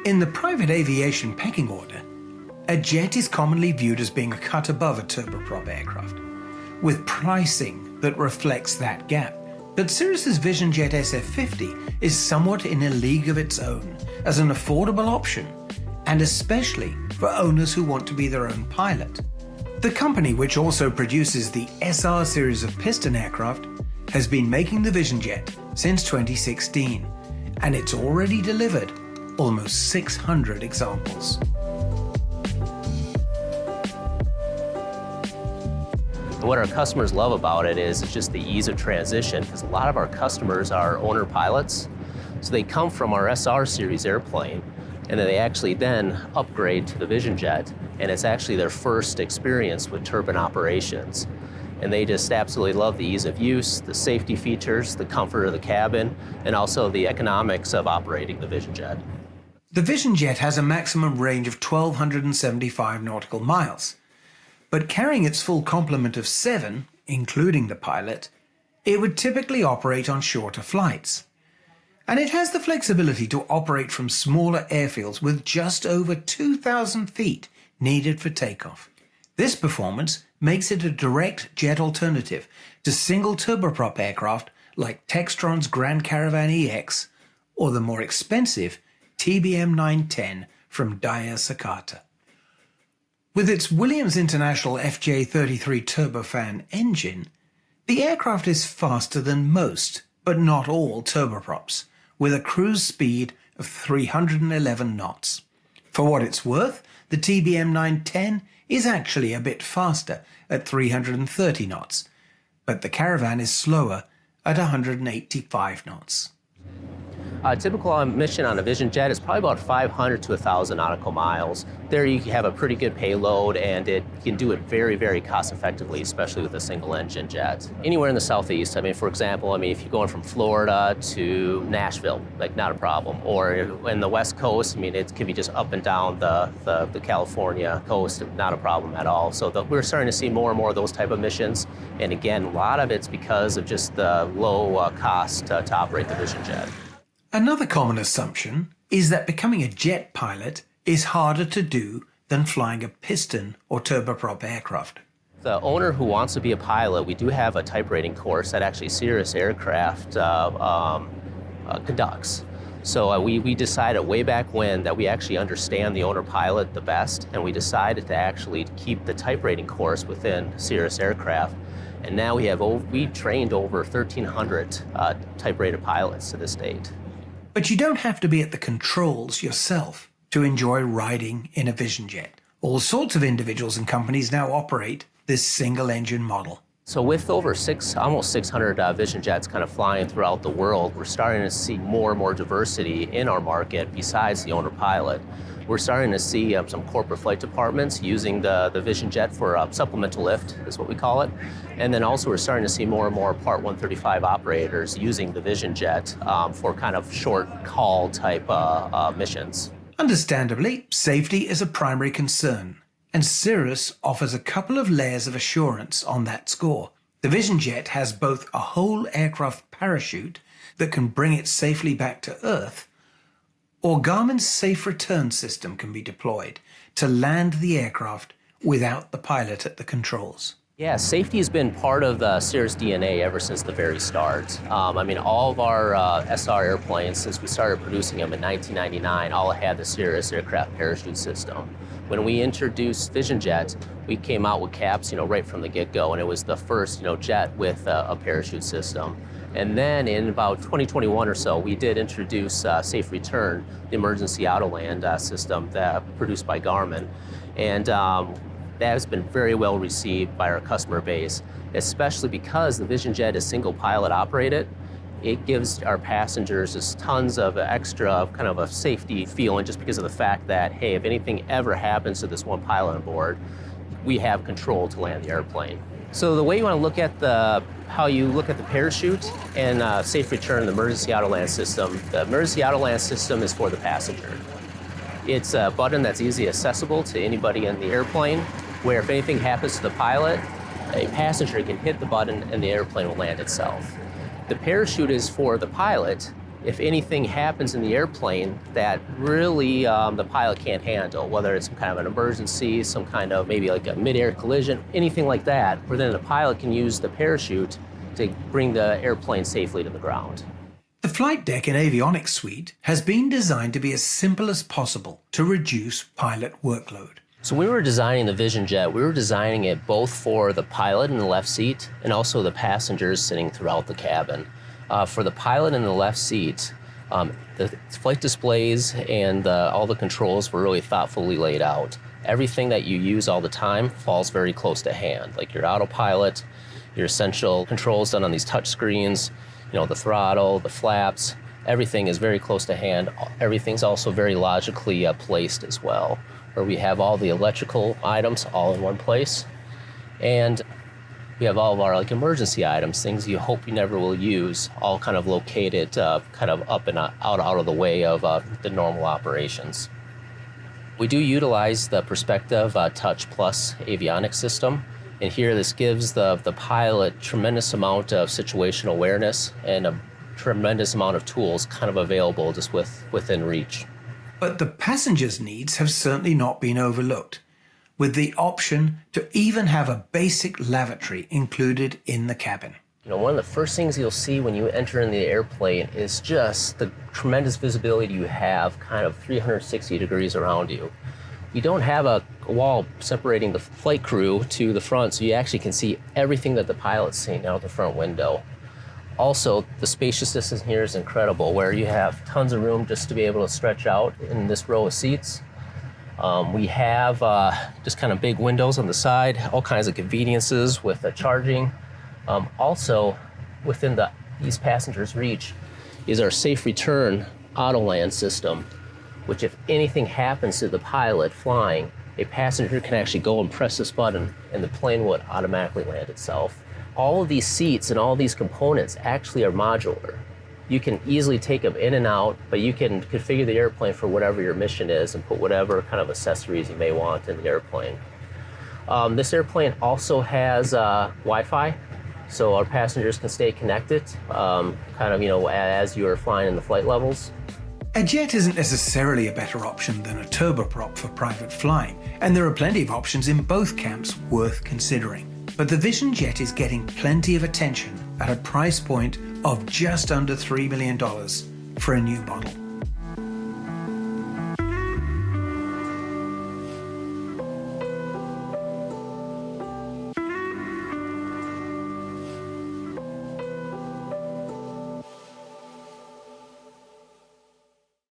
In the private aviation pecking order, a jet is commonly viewed as being a cut above a turboprop aircraft, with pricing that reflects that gap. But Cirrus's Vision Jet SF50 is somewhat in a league of its own as an affordable option, and especially for owners who want to be their own pilot. The company, which also produces the SR series of piston aircraft, has been making the Vision Jet since 2016, and it's already delivered almost 600 examples. What our customers love about it is just the ease of transition, because a lot of our customers are owner pilots. So they come from our SR series airplane, and then they actually then upgrade to the Vision Jet, and it's actually their first experience with turbine operations. And they just absolutely love the ease of use, the safety features, the comfort of the cabin, and also the economics of operating the Vision Jet. The Vision Jet has a maximum range of 1,275 nautical miles. But carrying its full complement of 7, including the pilot, it would typically operate on shorter flights. And it has the flexibility to operate from smaller airfields with just over 2,000 feet needed for takeoff. This performance makes it a direct jet alternative to single turboprop aircraft like Textron's Grand Caravan EX or the more expensive TBM 910 from Dia Sakata. With its Williams International FJ33 turbofan engine, the aircraft is faster than most, but not all turboprops, with a cruise speed of 311 knots. For what it's worth, the TBM 910 is actually a bit faster at 330 knots, but the Caravan is slower at 185 knots. A typical mission on a Vision Jet is probably about 500 to 1,000 nautical miles. There you have a pretty good payload, and it can do it very, very cost effectively, especially with a single engine jet. Anywhere in the Southeast, for example, if you're going from Florida to Nashville, not a problem. Or in the West Coast, it can be just up and down the California coast, not a problem at all. So we're starting to see more and more of those type of missions. And again, a lot of it's because of just the low cost to operate the Vision Jet. Another common assumption is that becoming a jet pilot is harder to do than flying a piston or turboprop aircraft. The owner who wants to be a pilot, we do have a type rating course that actually Cirrus Aircraft conducts. So we decided way back when that we actually understand the owner pilot the best, and we decided to actually keep the type rating course within Cirrus Aircraft. And now we trained over 1,300 type rated pilots to this date. But you don't have to be at the controls yourself to enjoy riding in a Vision Jet. All sorts of individuals and companies now operate this single-engine model. So with over almost 600 Vision Jets kind of flying throughout the world, we're starting to see more and more diversity in our market besides the owner pilot. We're starting to see some corporate flight departments using the Vision Jet for supplemental lift, is what we call it. And then also we're starting to see more and more Part 135 operators using the Vision Jet for kind of short haul type missions. Understandably, safety is a primary concern, and Cirrus offers a couple of layers of assurance on that score. The Vision Jet has both a whole aircraft parachute that can bring it safely back to Earth, or Garmin's safe return system can be deployed to land the aircraft without the pilot at the controls. Yeah, safety has been part of the Cirrus DNA ever since the very start. All of our SR airplanes, since we started producing them in 1999, all had the Cirrus Aircraft parachute system. When we introduced Vision Jet, we came out with caps, right from the get-go, and it was the first, jet with a parachute system. And then in about 2021 or so, we did introduce Safe Return, the emergency Autoland system produced by Garmin. And that has been very well received by our customer base, especially because the Vision Jet is single pilot operated. It gives our passengers just tons of extra kind of a safety feeling, just because of the fact that, hey, if anything ever happens to this one pilot on board, we have control to land the airplane. So the way you want to look at how you look at the parachute and Safe Return, the emergency Autoland system. The emergency Autoland system is for the passenger. It's a button that's easily accessible to anybody in the airplane, where if anything happens to the pilot, a passenger can hit the button and the airplane will land itself. The parachute is for the pilot, if anything happens in the airplane that really the pilot can't handle, whether it's some kind of an emergency, some kind of maybe like a mid-air collision, anything like that, where then the pilot can use the parachute to bring the airplane safely to the ground. The flight deck in avionics suite has been designed to be as simple as possible to reduce pilot workload. So when we were designing the Vision Jet, we were designing it both for the pilot in the left seat and also the passengers sitting throughout the cabin. For the pilot in the left seat, the flight displays and all the controls were really thoughtfully laid out. Everything that you use all the time falls very close to hand, like your autopilot, your essential controls done on these touch screens, you know, the throttle, the flaps, everything is very close to hand. Everything's also very logically placed as well, where we have all the electrical items all in one place. And we have all of our like emergency items, things you hope you never will use, all kind of located kind of up and out of the way of the normal operations. We do utilize the Perspective Touch Plus avionics system. And here this gives the pilot tremendous amount of situational awareness and a tremendous amount of tools kind of available just within reach. But the passengers' needs have certainly not been overlooked, with the option to even have a basic lavatory included in the cabin. You know, one of the first things you'll see when you enter in the airplane is just the tremendous visibility you have kind of 360 degrees around you. You don't have a wall separating the flight crew to the front, so you actually can see everything that the pilot's seeing out the front window. Also, the spaciousness in here is incredible, where you have tons of room just to be able to stretch out in this row of seats. We have just kind of big windows on the side, all kinds of conveniences with the charging. Also, within these passengers' reach is our Safe Return Autoland system, which if anything happens to the pilot flying, a passenger can actually go and press this button and the plane would automatically land itself. All of these seats and all these components actually are modular. You can easily take them in and out, but you can configure the airplane for whatever your mission is and put whatever kind of accessories you may want in the airplane. This airplane also has Wi-Fi, so our passengers can stay connected, kind of, you know, as you are flying in the flight levels. A jet isn't necessarily a better option than a turboprop for private flying, and there are plenty of options in both camps worth considering. But the Vision Jet is getting plenty of attention at a price point of just under $3 million for a new model.